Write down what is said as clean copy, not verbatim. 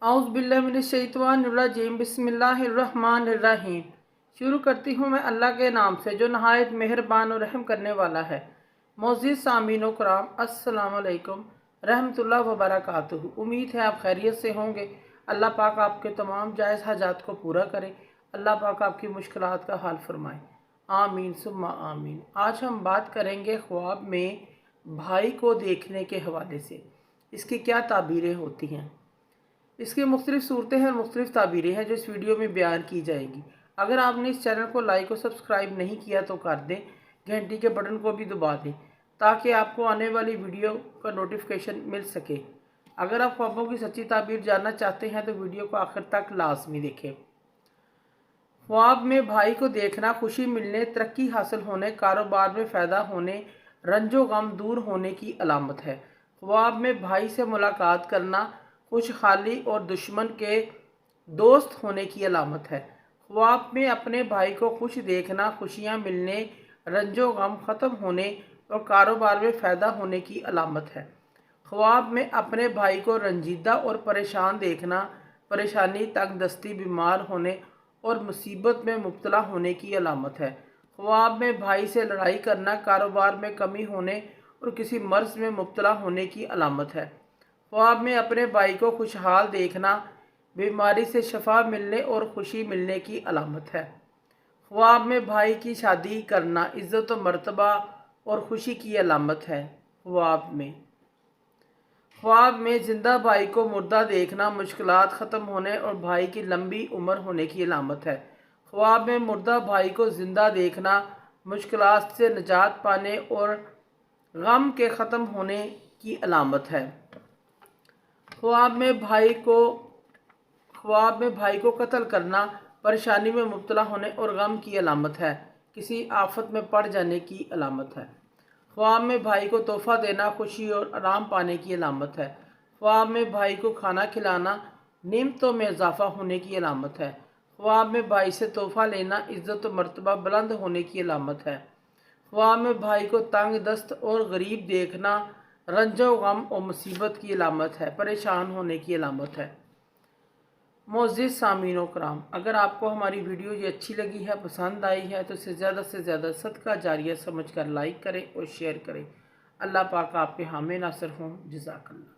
औज़ुबिल्लाहिमिनश्शैतानिर्रजीम बिस्मिल्लाहिर्रहमानिर्रहीम। शुरू करती हूँ मैं अल्लाह के नाम से जो नहायत मेहरबान और रहम करने वाला है। मोअज़्ज़िज़ सामीन व कराम, अस्सलाम वालेकुम रहमतुल्लाह व बरकातुहू। उम्मीद है आप खैरियत से होंगे। अल्लाह पाक आपके तमाम जायज़ हाजात को पूरा करे। अल्लाह पाक आपकी मुश्किलात का हाल फरमाए। आमीन सुम्मा आमीन। आज हम बात करेंगे ख्वाब में भाई को देखने के हवाले से। इसकी क्या ताबीरें होती हैं, इसकी मुख्तलिफ़ सूरतें हैं और मुख्तलिफ़ ताबीरें हैं जो इस वीडियो में बयान की जाएगी। अगर आपने इस चैनल को लाइक और सब्सक्राइब नहीं किया तो कर दें, घंटी के बटन को भी दबा दें ताकि आपको आने वाली वीडियो का नोटिफिकेशन मिल सके। अगर आप ख्वाबों की सच्ची ताबीर जानना चाहते हैं तो वीडियो को आखिर तक लाजमी देखें। ख्वाब में भाई को देखना खुशी मिलने, तरक्की हासिल होने, कारोबार में फ़ायदा होने, रंजो गम दूर होने की अलामत है। ख्वाब में भाई से मुलाकात करना खुशहाली और दुश्मन के दोस्त होने की अलामत है। ख्वाब में अपने भाई को खुश देखना खुशियां मिलने, रंजो गम ख़त्म होने और कारोबार में फ़ायदा होने की अलामत है। ख्वाब में अपने भाई को रंजीदा और परेशान देखना परेशानी, तंगदस्ती, बीमार होने और मुसीबत में मुब्तला होने की अलामत है। ख्वाब में भाई से लड़ाई करना कारोबार में कमी होने और किसी मर्ज में मुब्तला होने की अलामत है। ख्वाब में अपने भाई को खुशहाल देखना बीमारी से शफा मिलने और खुशी मिलने की अलामत है। ख्वाब में भाई की शादी करना इज़्ज़त व मर्तबा और खुशी की अलामत है। ख्वाब में ज़िंदा भाई को मुर्दा देखना मुश्किलात ख़त्म होने और भाई की लंबी उम्र होने की अलामत है। ख्वाब में मुर्दा भाई को ज़िंदा देखना मुश्किलात से निजात पाने और गम के ख़त्म होने की अलामत है। ख्वाब में भाई को कत्ल करना परेशानी में मुब्तला होने और गम की अलामत है, किसी आफत में पड़ जाने की अलामत है। ख्वाब में भाई को तोहफ़ा देना खुशी और आराम पाने की अलामत है। ख्वाब में भाई को खाना खिलाना नेमतों में इजाफ़ा होने की अलामत है। ख्वाब में भाई से तोहफ़ा लेना इज़्ज़त व मर्तबा बुलंद होने की अलामत है। ख्वाब में भाई को तंग दस्त और गरीब देखना रंजो गम और मुसीबत की अलामत है, परेशान होने की अलामत है। मोअज़्ज़िज़ सामीन व कराम, अगर आपको हमारी वीडियो ये अच्छी लगी है, पसंद आई है तो इसे ज़्यादा से ज़्यादा सदका जारिया समझकर लाइक करें और शेयर करें। अल्लाह पाक आपके हामी नासर हों। जज़ाकल्लाह।